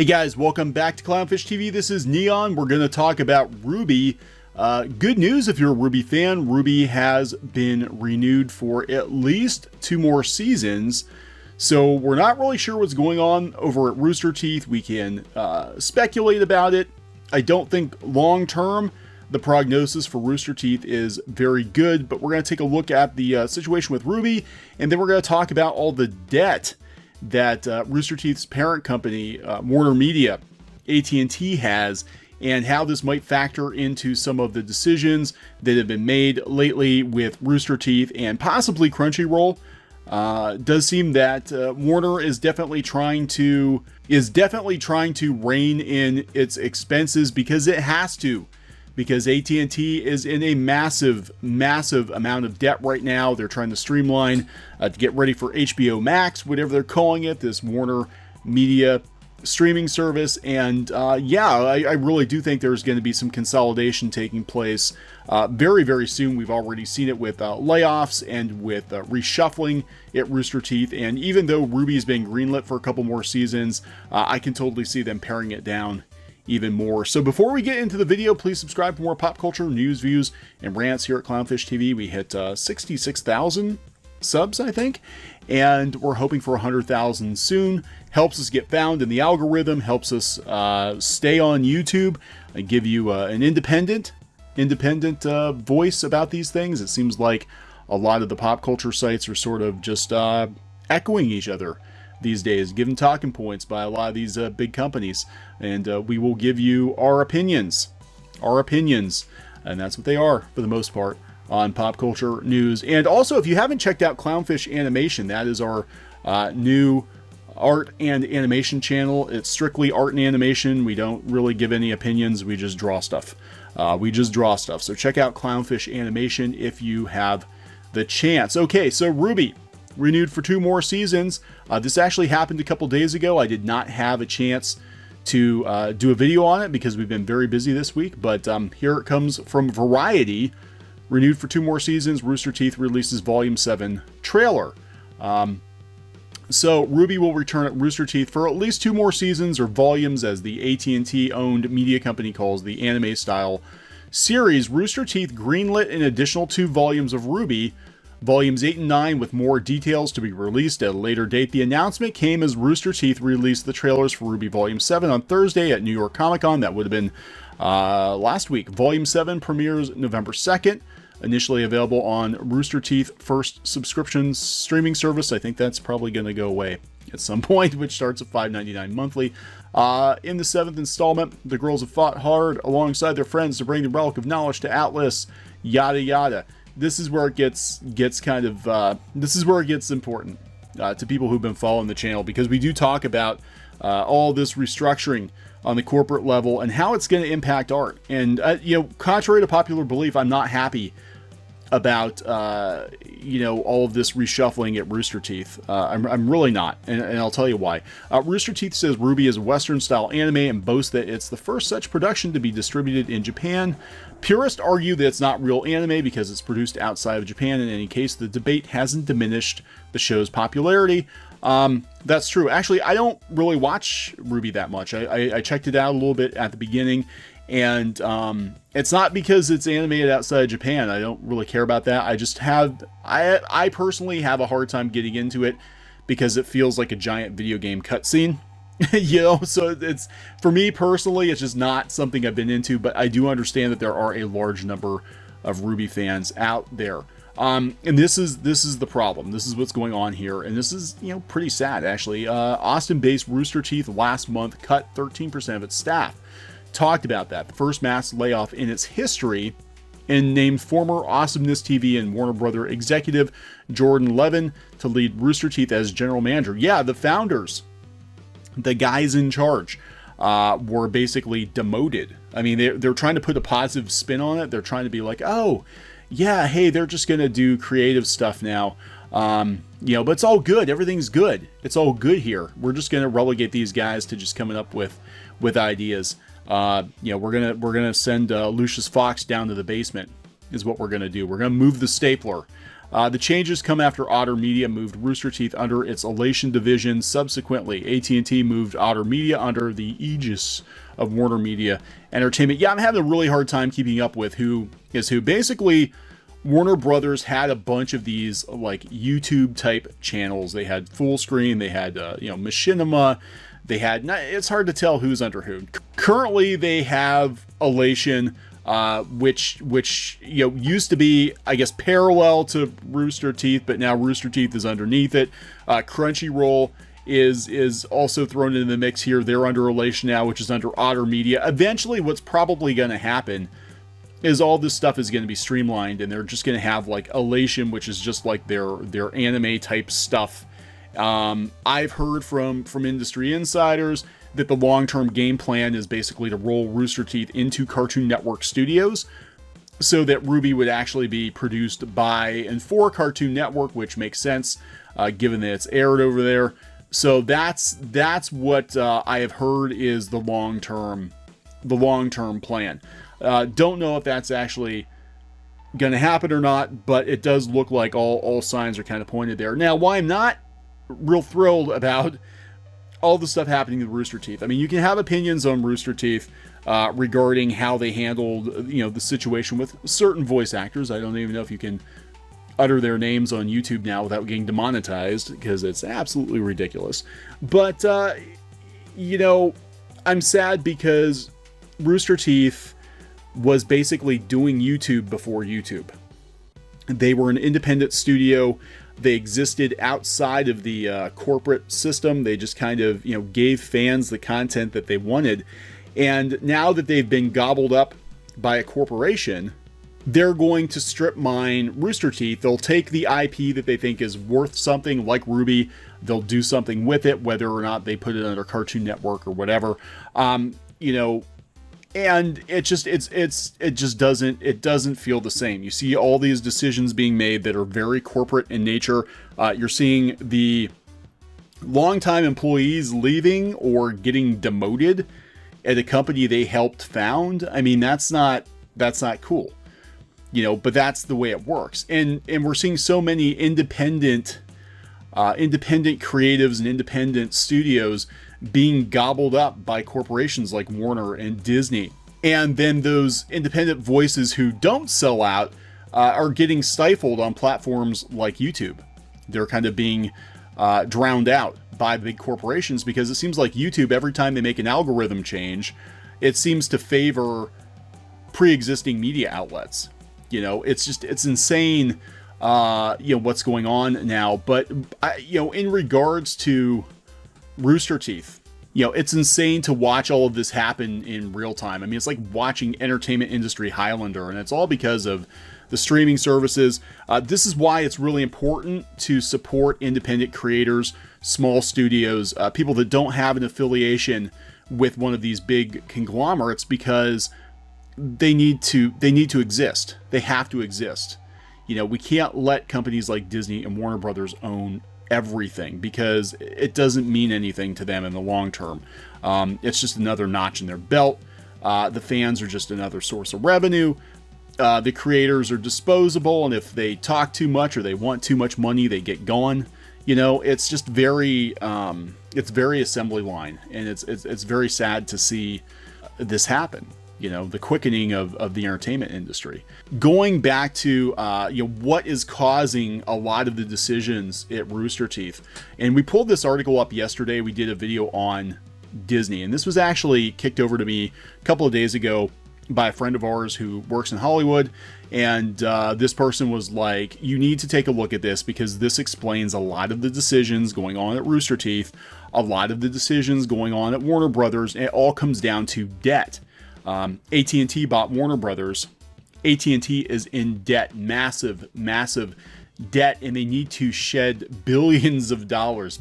Hey guys, welcome back to Clownfish TV. This is Neon. We're going to talk about RWBY. Good news if you're a RWBY fan. RWBY has been renewed for at least 2 more seasons. So we're not really sure what's going on over at Rooster Teeth. We can speculate about it. I don't think long term the prognosis for Rooster Teeth is very good, but we're going to take a look at the situation with RWBY, and then we're going to talk about all the debt that Rooster Teeth's parent company, WarnerMedia, AT&T, has, and how this might factor into some of the decisions that have been made lately with Rooster Teeth and possibly Crunchyroll. Does seem that Warner is definitely trying to rein in its expenses because it has to. Because AT&T is in a massive amount of debt right now. They're trying to streamline to get ready for HBO Max, whatever they're calling it, this Warner Media streaming service. And I really do think there's going to be some consolidation taking place very, very soon. We've already seen it with layoffs and with reshuffling at Rooster Teeth. And even though RWBY's been greenlit for a couple more seasons, I can totally see them paring it down even more. So before we get into the video, please subscribe for more pop culture news, views, and rants here at Clownfish TV. We hit 66,000 subs, I think, and we're hoping for 100,000 soon. Helps us get found in the algorithm, helps us stay on YouTube and give you an independent voice about these things. It seems like a lot of the pop culture sites are sort of just echoing each other these days, given talking points by a lot of these big companies, and we will give you our opinions, and that's what they are for the most part on pop culture news. And also, if you haven't checked out Clownfish Animation, that is our new art and animation channel. It's strictly art and animation. We don't really give any opinions. We just draw stuff. So check out Clownfish Animation if you have the chance. Okay, so RWBY renewed for 2 more seasons. This actually happened a couple days ago. I did not have a chance to do a video on it because we've been very busy this week, but here it comes from Variety. Renewed for 2 more seasons, Rooster Teeth releases Volume 7 trailer. So RWBY will return at Rooster Teeth for at least 2 more seasons, or volumes as the AT&T owned media company calls the anime style series. Rooster Teeth greenlit an additional 2 volumes of RWBY, Volumes 8 and 9, with more details to be released at a later date. The announcement came as Rooster Teeth released the trailers for RWBY Volume 7 on Thursday at New York Comic Con. That would have been last week. Volume 7 premieres November 2nd. Initially available on Rooster Teeth first subscription streaming service. I think that's probably going to go away at some point, which starts at $5.99 monthly. In the 7th installment, the girls have fought hard alongside their friends to bring the relic of knowledge to Atlas, yada yada. This is where it gets important to people who've been following the channel, because we do talk about all this restructuring on the corporate level and how it's going to impact art. And contrary to popular belief, I'm not happy about all of this reshuffling at Rooster Teeth. I'm really not, and I'll tell you why. Rooster Teeth says RWBY is a Western style anime and boasts that it's the first such production to be distributed in Japan. Purists argue that it's not real anime because it's produced outside of Japan. In any case, the debate hasn't diminished the show's popularity. That's true. Actually, I don't really watch RWBY that much. I checked it out a little bit at the beginning, and it's not because it's animated outside of Japan. I don't really care about that. I personally have a hard time getting into it because it feels like a giant video game cutscene. So it's, for me personally, it's just not something I've been into, but I do understand that there are a large number of RWBY fans out there. And this is the problem. This is what's going on here, and this is pretty sad actually. Austin-based Rooster Teeth last month cut 13% of its staff. Talked about that, the first mass layoff in its history, and named former Awesomeness TV and Warner Brother executive Jordan Levin to lead Rooster Teeth as general manager. Yeah, the founders, the guys in charge, were basically demoted. I mean, they're trying to put a positive spin on it. They're trying to be like, oh yeah, hey, they're just gonna do creative stuff now. But it's all good. Everything's good. It's all good here. We're just gonna relegate these guys to just coming up with ideas. We're gonna send Lucius Fox down to the basement, is what we're gonna do. We're gonna move the stapler. The changes come after WarnerMedia moved Rooster Teeth under its Elation division. Subsequently, AT&T moved WarnerMedia under the aegis of WarnerMedia Entertainment. Yeah, I'm having a really hard time keeping up with who is who. Basically, Warner Brothers had a bunch of these like YouTube type channels. They had Full Screen, they had Machinima, they had, it's hard to tell who's under who. Currently, they have Elation, which used to be, I guess, parallel to Rooster Teeth, but now Rooster Teeth is underneath it. Crunchyroll is also thrown into the mix here. They're under Elation now, which is under WarnerMedia. Eventually, what's probably going to happen is all this stuff is going to be streamlined, and they're just going to have like Elation, which is just like their anime type stuff. I've heard from industry insiders that the long-term game plan is basically to roll Rooster Teeth into Cartoon Network Studios, so that RWBY would actually be produced by and for Cartoon Network, which makes sense given that it's aired over there. So that's what I have heard is the long-term plan. Don't know if that's actually going to happen or not, but it does look like all signs are kind of pointed there. Now, why I'm not real thrilled about all the stuff happening with Rooster Teeth. I mean, you can have opinions on Rooster Teeth regarding how they handled, the situation with certain voice actors. I don't even know if you can utter their names on YouTube now without getting demonetized, because it's absolutely ridiculous. But, I'm sad because Rooster Teeth was basically doing YouTube before YouTube. They were an independent studio. They existed outside of the corporate system. They just kind of, gave fans the content that they wanted. And now that they've been gobbled up by a corporation, they're going to strip mine Rooster Teeth. They'll take the IP that they think is worth something, like RWBY. They'll do something with it, whether or not they put it under Cartoon Network or whatever. And it just doesn't feel the same. You see all these decisions being made that are very corporate in nature. You're seeing the longtime employees leaving or getting demoted at a company they helped found. I mean, that's not cool, but that's the way it works. And we're seeing so many independent creatives and independent studios being gobbled up by corporations like Warner and Disney. And then those independent voices who don't sell out are getting stifled on platforms like YouTube. They're kind of being drowned out by big corporations, because it seems like YouTube, every time they make an algorithm change, it seems to favor pre-existing media outlets. It's insane, what's going on now. But, in regards to Rooster Teeth, it's insane to watch all of this happen in real time. I mean, it's like watching entertainment industry Highlander, and it's all because of the streaming services. This is why it's really important to support independent creators, small studios, people that don't have an affiliation with one of these big conglomerates, because they need to exist. They have to exist. We can't let companies like Disney and Warner Brothers own everything, because it doesn't mean anything to them in the long term. It's just another notch in their belt. The fans are just another source of revenue. The creators are disposable, and if they talk too much or they want too much money, they get gone. It's just very assembly line, and it's very sad to see this happen. The quickening of the entertainment industry. Going back to, what is causing a lot of the decisions at Rooster Teeth. And we pulled this article up yesterday. We did a video on Disney, and this was actually kicked over to me a couple of days ago by a friend of ours who works in Hollywood. And this person was like, you need to take a look at this, because this explains a lot of the decisions going on at Rooster Teeth, a lot of the decisions going on at Warner Brothers. And it all comes down to debt. AT&T bought Warner Brothers. AT&T is in debt, massive debt, and they need to shed billions of dollars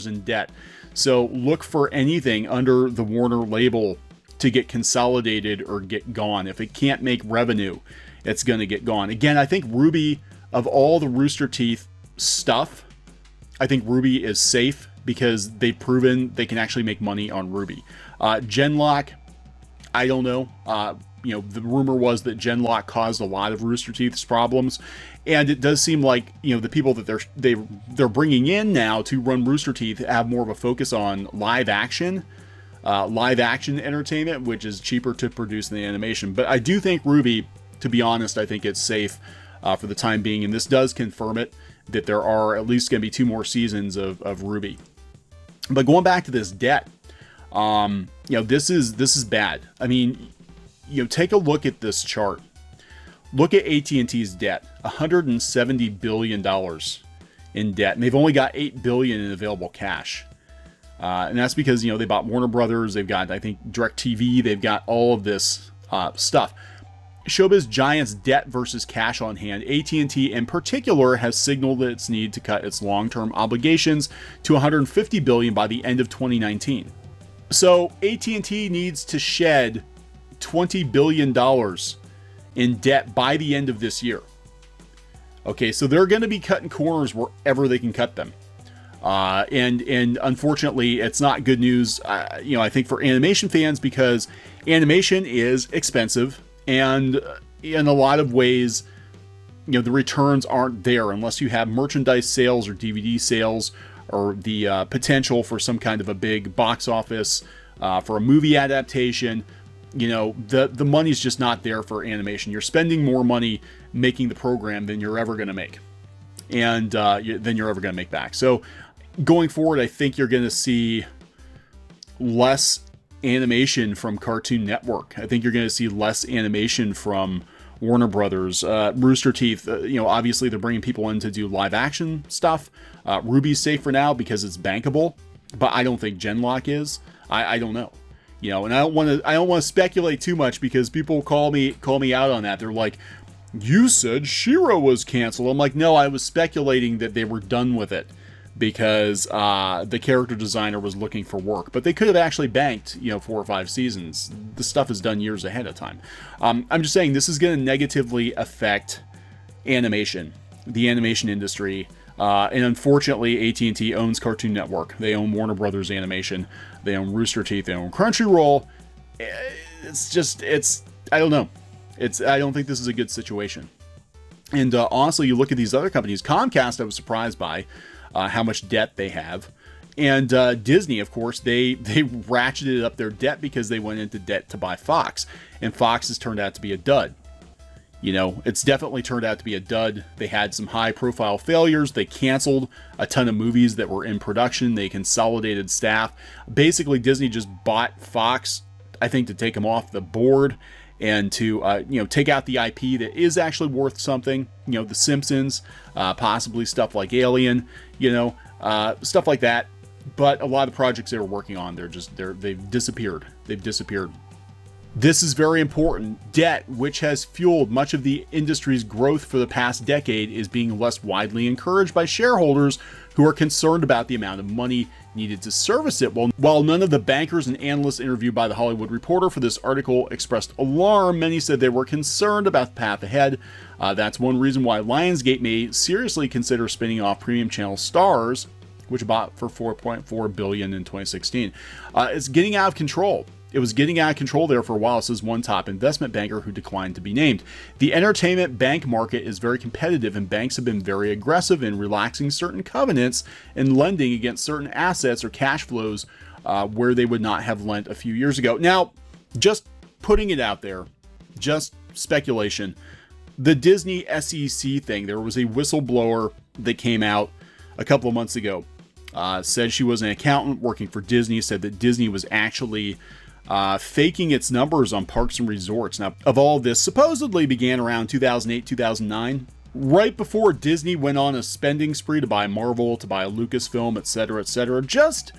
in debt. So look for anything under the Warner label to get consolidated or get gone. If it can't make revenue, it's going to get gone. Again, I think RWBY, of all the Rooster Teeth stuff, I think RWBY is safe, because they've proven they can actually make money on RWBY. Genlock, I don't know. the rumor was that Genlock caused a lot of Rooster Teeth's problems, and it does seem like the people that they're bringing in now to run Rooster Teeth have more of a focus on live action entertainment, which is cheaper to produce than the animation. But I do think RWBY, to be honest, I think it's safe for the time being, and this does confirm it, that there are at least going to be 2 more seasons of RWBY. But going back to this debt, this is bad. I mean, take a look at this chart. Look at AT&T's debt, $170 billion in debt, and they've only got $8 billion in available cash. And that's because, they bought Warner Brothers, they've got, I think, DirecTV, they've got all of this stuff. Showbiz giant's debt versus cash on hand. AT&T in particular has signaled its need to cut its long-term obligations to $150 billion by the end of 2019. So AT&T needs to shed $20 billion in debt by the end of this year. Okay, so they're going to be cutting corners wherever they can cut them. And unfortunately, it's not good news, I think, for animation fans, because animation is expensive, and in a lot of ways, the returns aren't there unless you have merchandise sales or DVD sales, or the potential for some kind of a big box office for a movie adaptation. The money's just not there for animation. You're spending more money making the program than you're ever going to make, and then you're ever going to make back. So going forward, I think you're going to see less animation from Cartoon Network. I think you're going to see less animation from Warner Brothers. Rooster Teeth, obviously they're bringing people in to do live action stuff. RWBY's safe for now because it's bankable, but I don't think Genlock is. I don't know. And I don't want to speculate too much, because people call me out on that. They're like, "You said She-Ra was canceled." I'm like, no, I was speculating that they were done with it, because the character designer was looking for work. But they could have actually banked, 4 or 5 seasons. The stuff is done years ahead of time. I'm just saying this is going to negatively affect animation, the animation industry. And unfortunately, AT&T owns Cartoon Network. They own Warner Brothers Animation. They own Rooster Teeth. They own Crunchyroll. I don't know. I don't think this is a good situation. And honestly, you look at these other companies. Comcast, I was surprised by how much debt they have. And Disney, of course, they ratcheted up their debt because they went into debt to buy Fox. And Fox has turned out to be a dud. It's definitely turned out to be a dud. They had some high-profile failures. They canceled a ton of movies that were in production. They consolidated staff. Basically, Disney just bought Fox, I think, to take them off the board and to, take out the IP that is actually worth something. The Simpsons, possibly stuff like Alien, stuff like that. But a lot of the projects they were working on, they've disappeared. They've disappeared. This is very important. Debt, which has fueled much of the industry's growth for the past decade, is being less widely encouraged by shareholders who are concerned about the amount of money needed to service it. While none of the bankers and analysts interviewed by The Hollywood Reporter for this article expressed alarm, many said they were concerned about the path ahead. That's one reason why Lionsgate may seriously consider spinning off premium channel Stars, which bought for $4.4 billion in 2016. It's getting out of control. It was getting out of control there for a while, says one top investment banker who declined to be named. The entertainment bank market is very competitive, and banks have been very aggressive in relaxing certain covenants and lending against certain assets or cash flows where they would not have lent a few years ago. Now, just putting it out there, just speculation. The Disney SEC thing, there was a whistleblower that came out a couple of months ago, said she was an accountant working for Disney, said that Disney was actually faking its numbers on parks and resorts. Now, of all this supposedly began around 2008, 2009, right before Disney went on a spending spree to buy Marvel, to buy Lucasfilm, etc., etc. Just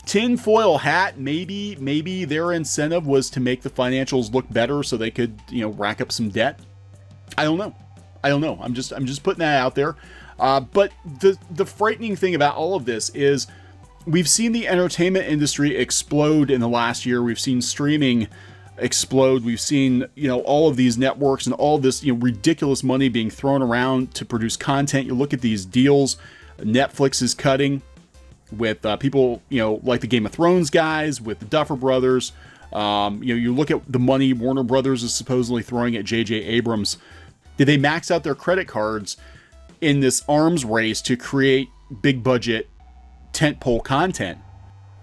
tinfoil hat. Maybe their incentive was to make the financials look better so they could, rack up some debt. I don't know. I'm just putting that out there. But the frightening thing about all of this is we've seen the entertainment industry explode in the last year. We've seen streaming explode. We've seen, all of these networks and all this, ridiculous money being thrown around to produce content. You look at these deals Netflix is cutting with people, like the Game of Thrones guys, with the Duffer Brothers, You look at the money Warner Brothers is supposedly throwing at J.J. Abrams. Did they max out their credit cards in this arms race to create big budget tentpole content?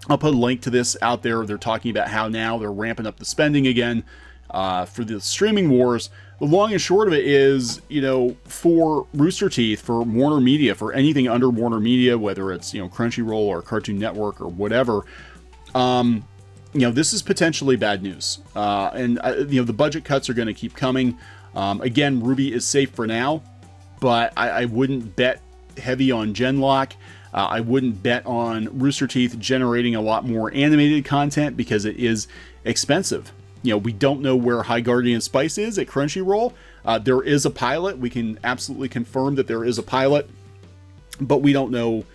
I'll put a link to this out there. They're talking about how now they're ramping up the spending again for the streaming wars. The long and short of it is, for Rooster Teeth, for WarnerMedia, for anything under WarnerMedia, whether it's, Crunchyroll or Cartoon Network or whatever, this is potentially bad news. The budget cuts are going to keep coming. Again, RWBY is safe for now, but I wouldn't bet heavy on Genlock. I wouldn't bet on Rooster Teeth generating a lot more animated content because it is expensive. We don't know where High Guardian Spice is at Crunchyroll. There is a pilot. We can absolutely confirm that there is a pilot, but we don't know,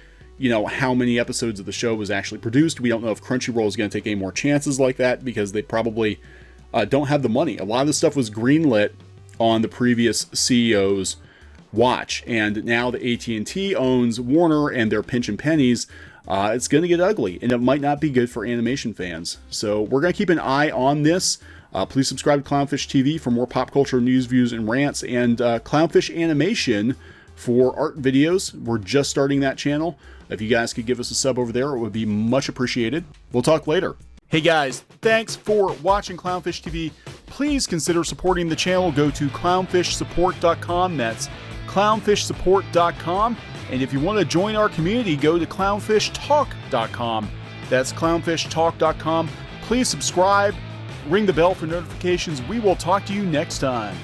how many episodes of the show was actually produced. We don't know if Crunchyroll is going to take any more chances like that because they probably don't have the money. A lot of the stuff was greenlit on the previous CEO's watch, and now that AT&T owns Warner and their pinch and pennies, it's going to get ugly, and it might not be good for animation fans. So we're going to keep an eye on this. Please subscribe to Clownfish TV for more pop culture news, views, and rants, and Clownfish Animation for art videos. We're just starting that channel. If you guys could give us a sub over there, it would be much appreciated. We'll talk later. Hey guys, thanks for watching Clownfish TV. Please consider supporting the channel. Go to clownfishsupport.com. That's clownfishsupport.com. And if you want to join our community, go to clownfishtalk.com. That's clownfishtalk.com. Please subscribe, ring the bell for notifications. We will talk to you next time.